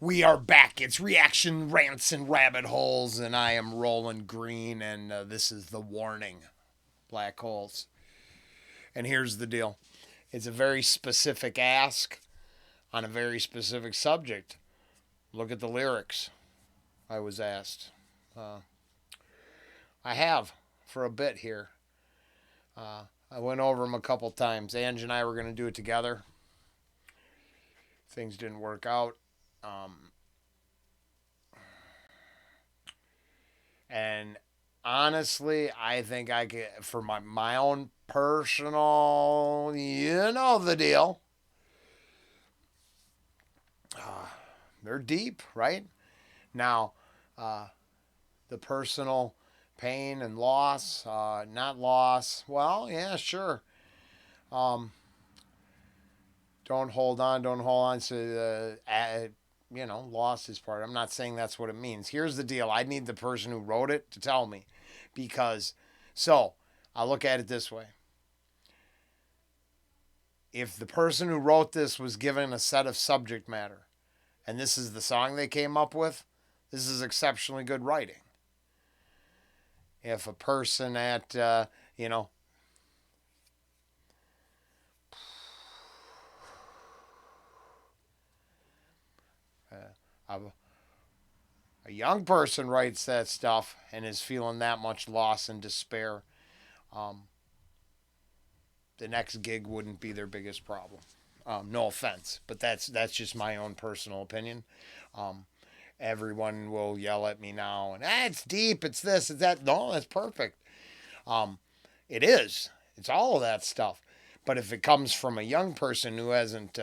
We are back. It's Reaction, Rants, and Rabbit Holes, and I am Rollen Green, and this is the warning. Black holes. And here's the deal. It's a very specific ask on a very specific subject. Look at the lyrics, I was asked. I have for a bit here. I went over them a couple times. Ange and I were going to do it together. Things didn't work out. And honestly, I think I could, for my own personal, you know the deal. They're deep, right? Now, the personal pain and loss, not loss, well, yeah, sure. Don't hold on, don't hold on to loss is part. I'm not saying that's what it means. Here's the deal. I need the person who wrote it to tell me. Because, so, I'll look at it this way. If the person who wrote this was given a set of subject matter, and this is the song they came up with, this is exceptionally good writing. If a person at, a young person writes that stuff and is feeling that much loss and despair, the next gig wouldn't be their biggest problem. No offense, but that's just my own personal opinion. Everyone will yell at me now and it's deep, it's this, it's that. No, that's perfect. It is. It's all of that stuff. But if it comes from a young person who hasn't,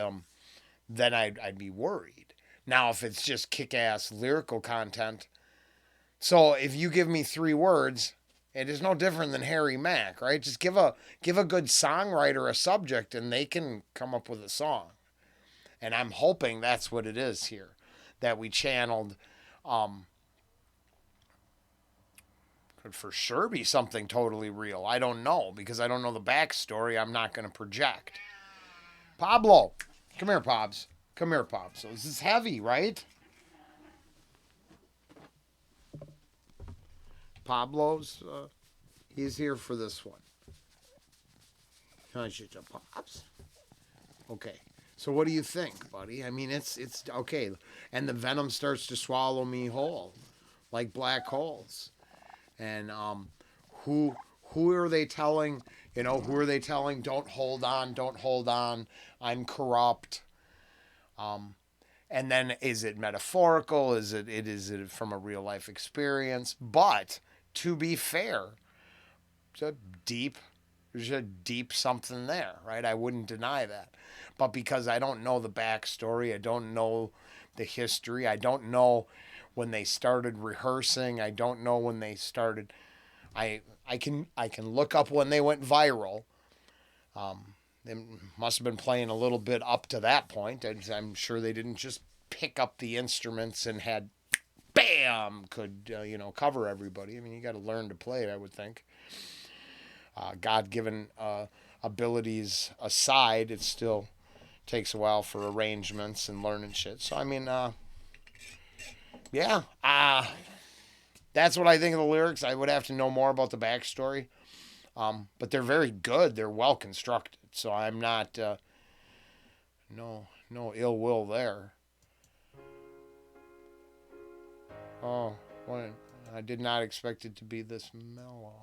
then I'd be worried. Now, if it's just kick-ass lyrical content, so if you give me 3 words, it is no different than Harry Mack, right? Just give a good songwriter a subject, and they can come up with a song. And I'm hoping that's what it is here, that we channeled. Could for sure be something totally real. I don't know because I don't know the backstory. I'm not going to project. Pablo, come here, Pobs. Come here, Pop. So this is heavy, right? Pablo's, he's here for this one. Can I shoot your Pops? Okay. So what do you think, buddy? I mean, it's okay. And the venom starts to swallow me whole, like black holes. And who are they telling? Who are they telling? Don't hold on. Don't hold on. I'm corrupt. And then is it metaphorical? Is it from a real life experience? But to be fair, there's a deep something there, right? I wouldn't deny that. But because I don't know the backstory, I don't know the history, I don't know when they started rehearsing, I don't know when they started. I can look up when they went viral. They must have been playing a little bit up to that point. I'm sure they didn't just pick up the instruments and had, bam, could, cover everybody. I mean, you got to learn to play it, I would think. God-given abilities aside, it still takes a while for arrangements and learning shit. So, I mean, yeah. That's what I think of the lyrics. I would have to know more about the backstory. But they're very good. They're well constructed. So I'm not, no ill will there. Oh, I did not expect it to be this mellow.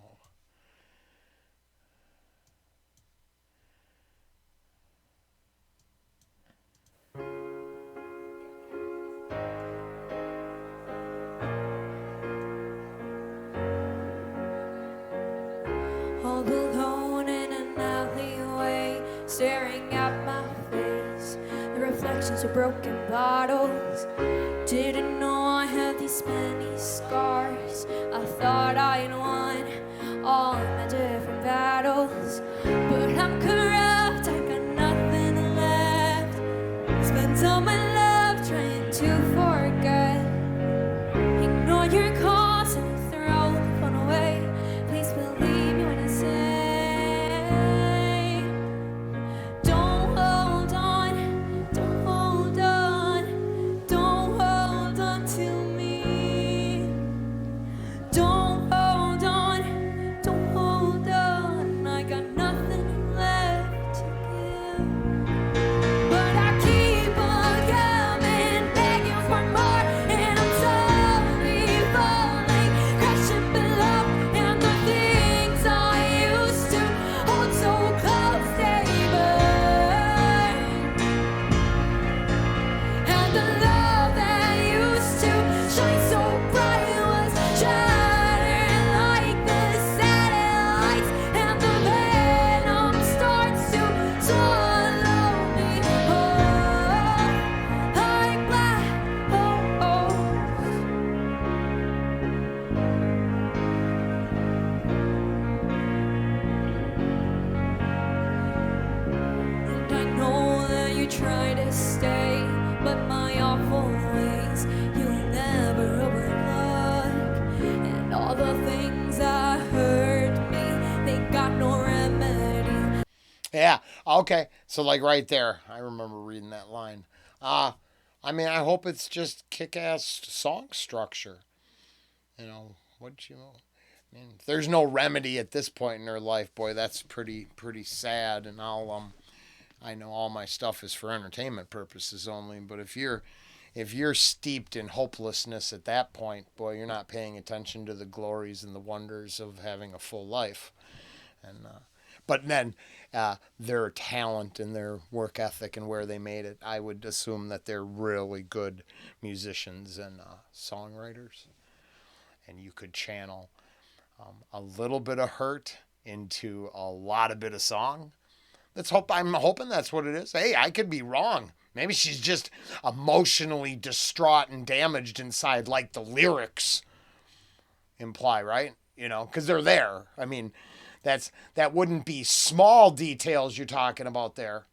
All alone in an alleyway, staring at my face, the reflections of broken bottles. Didn't know I had these many scars. I thought I'd won all my different battles, but I'm corrupt, I got nothing left. Spent all my love trying to forget. Ignore your calls and throw the phone away. Please believe me when I say, don't hold on, don't hold on, don't hold on. Okay, so like right there, I remember reading that line. Uh, I mean, I hope it's just kick-ass song structure. What you know. I mean, if there's no remedy at this point in her life, boy, that's pretty sad. And I know all my stuff is for entertainment purposes only. But if you're steeped in hopelessness at that point, boy, you're not paying attention to the glories and the wonders of having a full life. And but then their talent and their work ethic and where they made it, I would assume that they're really good musicians and songwriters. And you could channel a little bit of hurt into a lot of bit of song. Let's hope. I'm hoping that's what it is. Hey, I could be wrong. Maybe she's just emotionally distraught and damaged inside, like the lyrics imply, right? Because they're there. I mean, that wouldn't be small details you're talking about there.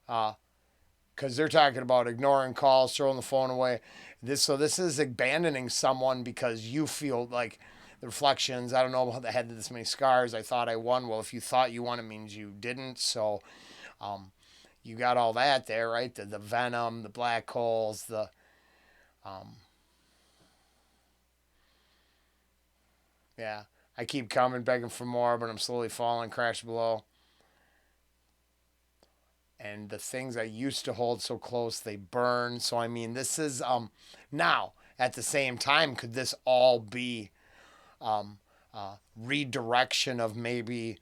Because they're talking about ignoring calls, throwing the phone away. This is abandoning someone because you feel like the reflections. I don't know about the head of this many scars. I thought I won. Well, if you thought you won, it means you didn't. So, you got all that there, right? The venom, the black holes, the yeah. I keep coming, begging for more, but I'm slowly falling, crash below. And the things I used to hold so close, they burn. So I mean, this is now at the same time, could this all be redirection of maybe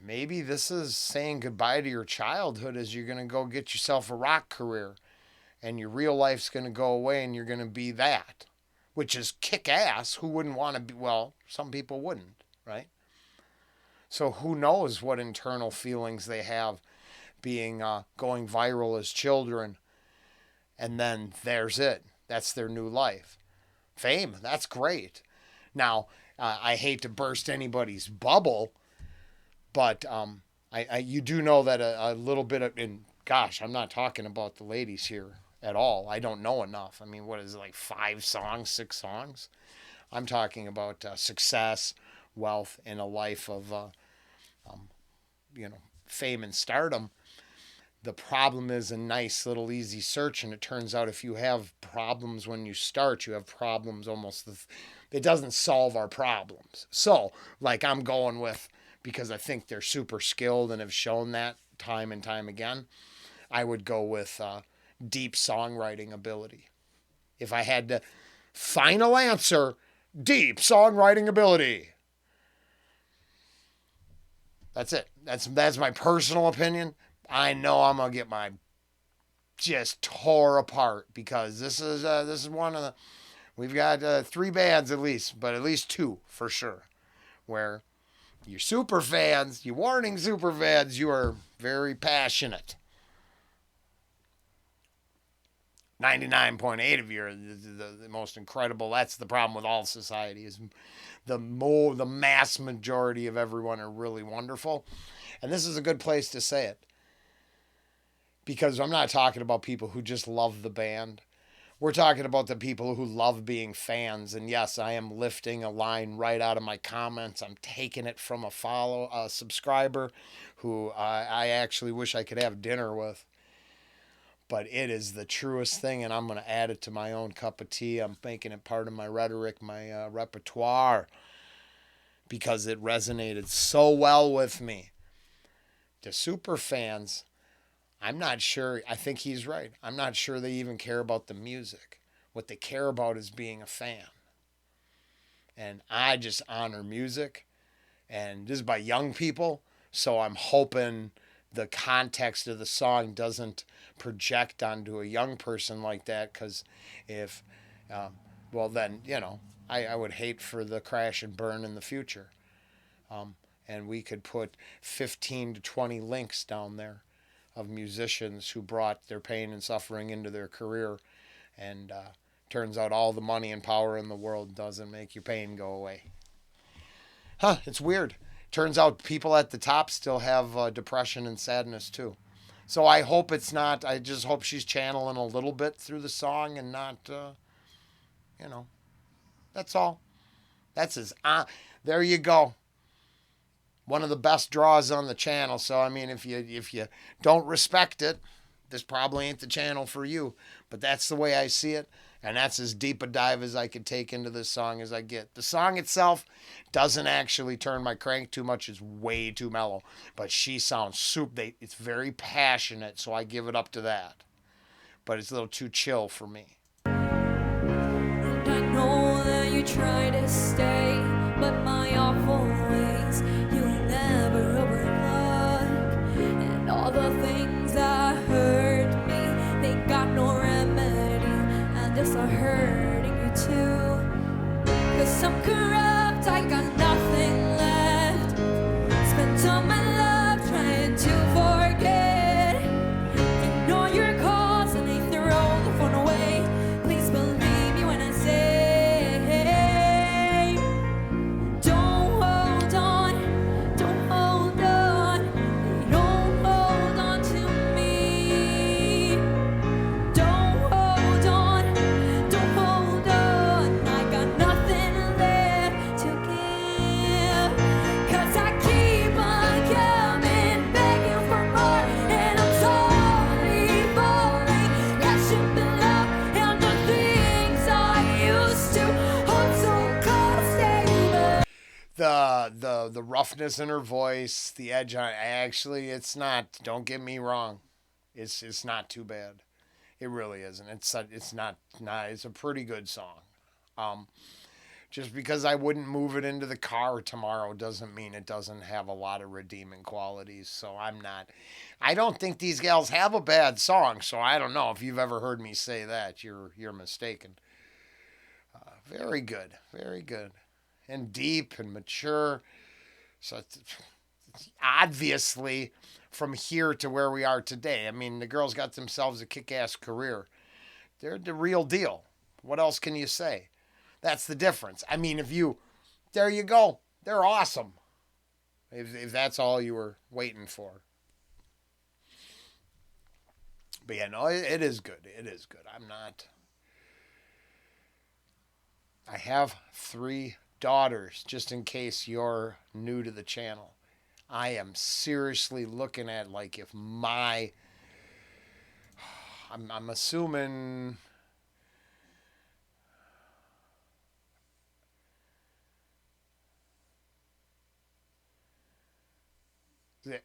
this is saying goodbye to your childhood as you're gonna go get yourself a rock career, and your real life's gonna go away, and you're gonna be that, which is kick ass. Who wouldn't want to be? Well, some people wouldn't, right? So who knows what internal feelings they have being going viral as children, and then there's it. That's their new life. Fame, that's great. Now, I hate to burst anybody's bubble, but you do know that a little bit of, and gosh, I'm not talking about the ladies here at all. I don't know enough. I mean, what is it, like 5 songs, 6 songs? I'm talking about success, wealth, and a life of, fame and stardom. The problem is a nice little easy search, and it turns out if you have problems when you start, you have problems almost. It doesn't solve our problems. So, like I'm going with, because I think they're super skilled and have shown that time and time again, I would go with deep songwriting ability. If I had to, final answer, deep songwriting ability. That's it. That's my personal opinion. I know I'm gonna get my just tore apart because this is one of the, we've got 3 bands at least, but at least 2 for sure, where you're super fans, you warning super fans, you are very passionate. 99.8 of you are the most incredible. That's the problem with all society is the mass majority of everyone are really wonderful, and this is a good place to say it. Because I'm not talking about people who just love the band. We're talking about the people who love being fans. And yes, I am lifting a line right out of my comments. I'm taking it from a subscriber who I actually wish I could have dinner with. But it is the truest thing, and I'm going to add it to my own cup of tea. I'm making it part of my rhetoric, my repertoire, because it resonated so well with me. The super fans, I'm not sure. I think he's right. I'm not sure they even care about the music. What they care about is being a fan. And I just honor music. And this is by young people. So I'm hoping the context of the song doesn't project onto a young person like that. Because if, well, then, I would hate for the crash and burn in the future. And we could put 15 to 20 links down there of musicians who brought their pain and suffering into their career. And turns out all the money and power in the world doesn't make your pain go away. It's weird. Turns out people at the top still have depression and sadness too. So I hope it's not, I just hope she's channeling a little bit through the song and not, that's all. That's there you go. One of the best draws on the channel. So I mean, if you don't respect it, this probably ain't the channel for you. But that's the way I see it, and that's as deep a dive as I could take into this song as I get. The song itself doesn't actually turn my crank too much. It's way too mellow. But she sounds super. It's very passionate, so I give it up to that. But it's a little too chill for me. And I know that you try to stay, but my awful ways you'll never overlook. And all the things that hurt me, they got no remedy, and just are hurting you too. Cause I'm corrupt, I got nothing left. Spent all my love trying to forget. Ignore your calls and they throw the phone away. Please believe me when I say, don't hold on, don't hold on, don't hold on to me. Don't hold on, don't hold on, I got nothing left to give. Cause I keep on coming, begging for more, and I'm slowly falling, crashing below. And the things I used to hold so close, stay. The roughness in her voice, the edge on it, actually, it's not. Don't get me wrong, it's not too bad. It really isn't. It's not. It's a pretty good song. Um, just because I wouldn't move it into the car tomorrow doesn't mean it doesn't have a lot of redeeming qualities. So I'm not. I don't think these gals have a bad song. So I don't know if you've ever heard me say that. You're mistaken. Very good. Very good. And deep and mature. So it's obviously from here to where we are today. I mean, the girls got themselves a kick-ass career. They're the real deal. What else can you say? That's the difference. I mean, there you go. They're awesome. If that's all you were waiting for. But yeah, no, it is good. It is good. I have 3 daughters, just in case you're new to the channel. I am seriously looking at, like, if I'm assuming that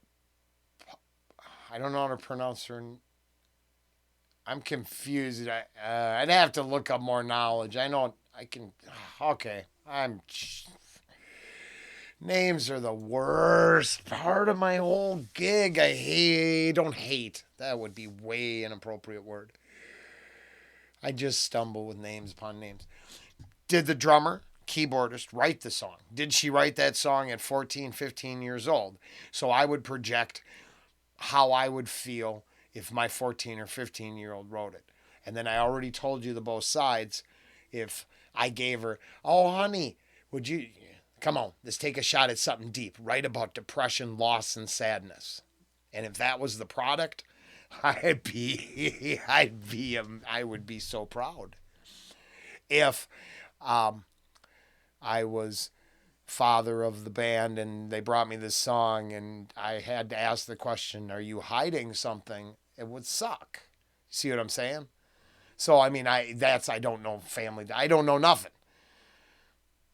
I don't know how to pronounce her. I'm confused. I'd have to look up more knowledge. I know I can. Okay, names are the worst part of my whole gig. Don't hate. That would be way inappropriate word. I just stumble with names upon names. Did the drummer, keyboardist, write the song? Did she write that song at 14, 15 years old? So I would project how I would feel if my 14 or 15-year-old wrote it. And then I already told you the both sides. If I gave her, oh, honey, would you, come on, let's take a shot at something deep. Write about depression, loss, and sadness. And if that was the product, I would be so proud. If I was father of the band and they brought me this song and I had to ask the question, are you hiding something? It would suck. See what I'm saying? So, I mean, I don't know family. I don't know nothing.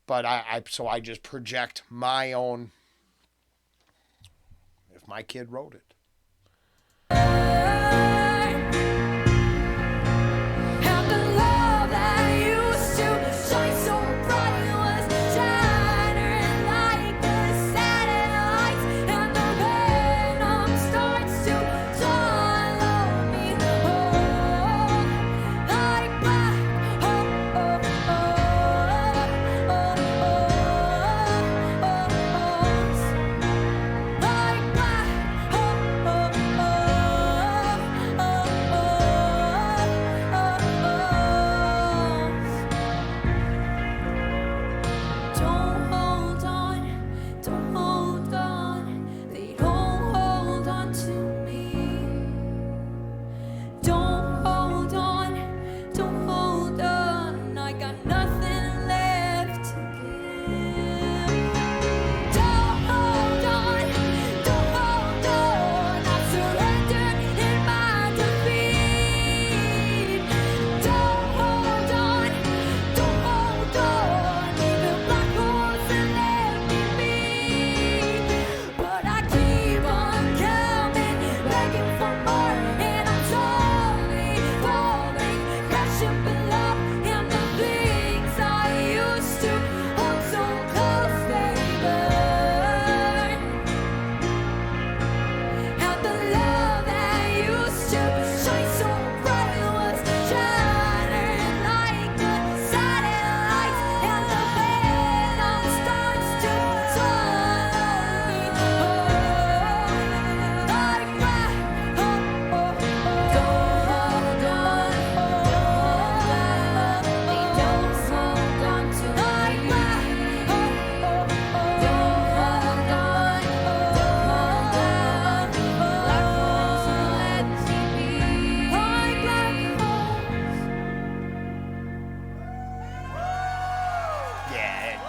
But so I just project my own, if my kid wrote it.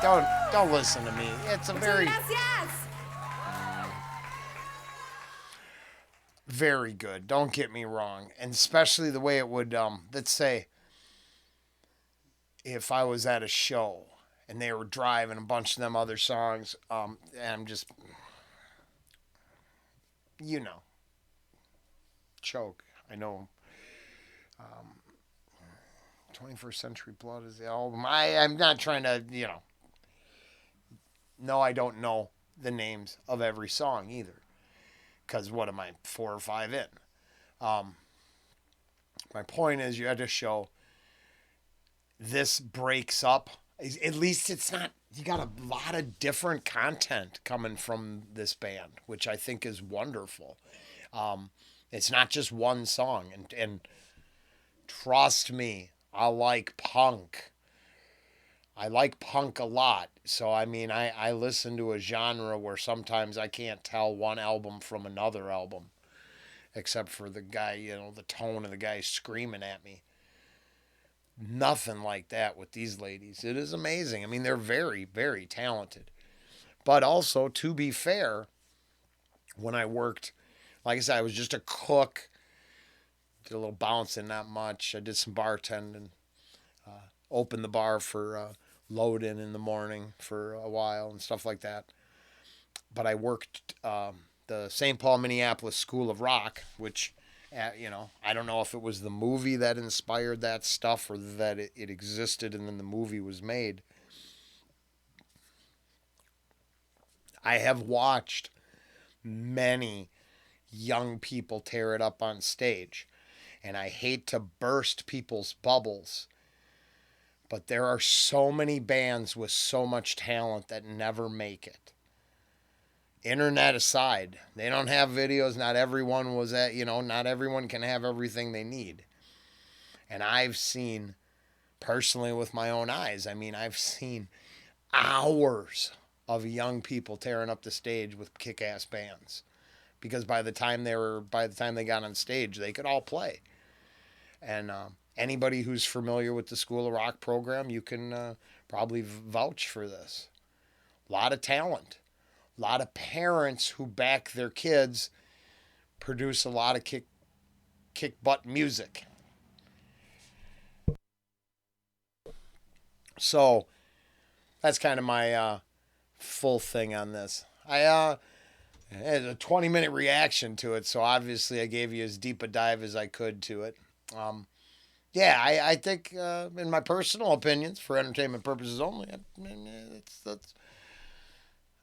don't listen to me. It's a very Yes, yes. very good. Don't get me wrong, and especially the way it would let's say if I was at a show and they were driving a bunch of them other songs, and I'm just you know choke. I know 21st Century Blood is the album. I'm not trying to no, I don't know the names of every song either. Because what am I, 4 or 5 in? Um, my point is, you had to show this breaks up. At least it's not. You got a lot of different content coming from this band, which I think is wonderful. It's not just one song, and trust me, I like punk. I like punk a lot. So, I mean, I listen to a genre where sometimes I can't tell one album from another album, except for the guy, the tone of the guy screaming at me. Nothing like that with these ladies. It is amazing. I mean, they're very, very talented. But also, to be fair, when I worked, like I said, I was just a cook, did a little bouncing, not much. I did some bartending, opened the bar for load in the morning for a while and stuff like that. But I worked the St. Paul, Minneapolis School of Rock, which, I don't know if it was the movie that inspired that stuff or that it existed and then the movie was made. I have watched many young people tear it up on stage. And I hate to burst people's bubbles, but there are so many bands with so much talent that never make it. Internet aside, they don't have videos. Not everyone was not everyone can have everything they need. And I've seen, personally with my own eyes, I've seen hours of young people tearing up the stage with kick-ass bands. Because by the time they got on stage, they could all play. And anybody who's familiar with the School of Rock program, you can probably vouch for this. A lot of talent. A lot of parents who back their kids produce a lot of kick butt music. So that's kind of my full thing on this. I had a 20-minute reaction to it, so obviously I gave you as deep a dive as I could to it. Yeah, I think, in my personal opinions, for entertainment purposes only,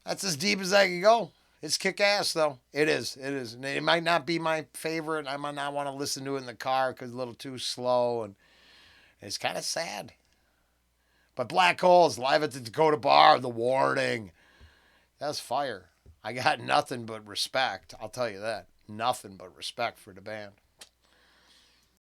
that's as deep as I can go. It's kick ass, though. It is. It is. And it might not be my favorite. I might not want to listen to it in the car because it's a little too slow, and it's kind of sad. But Black Holes, live at the Dakota Bar, The Warning. That's fire. I got nothing but respect. I'll tell you that. Nothing but respect for the band.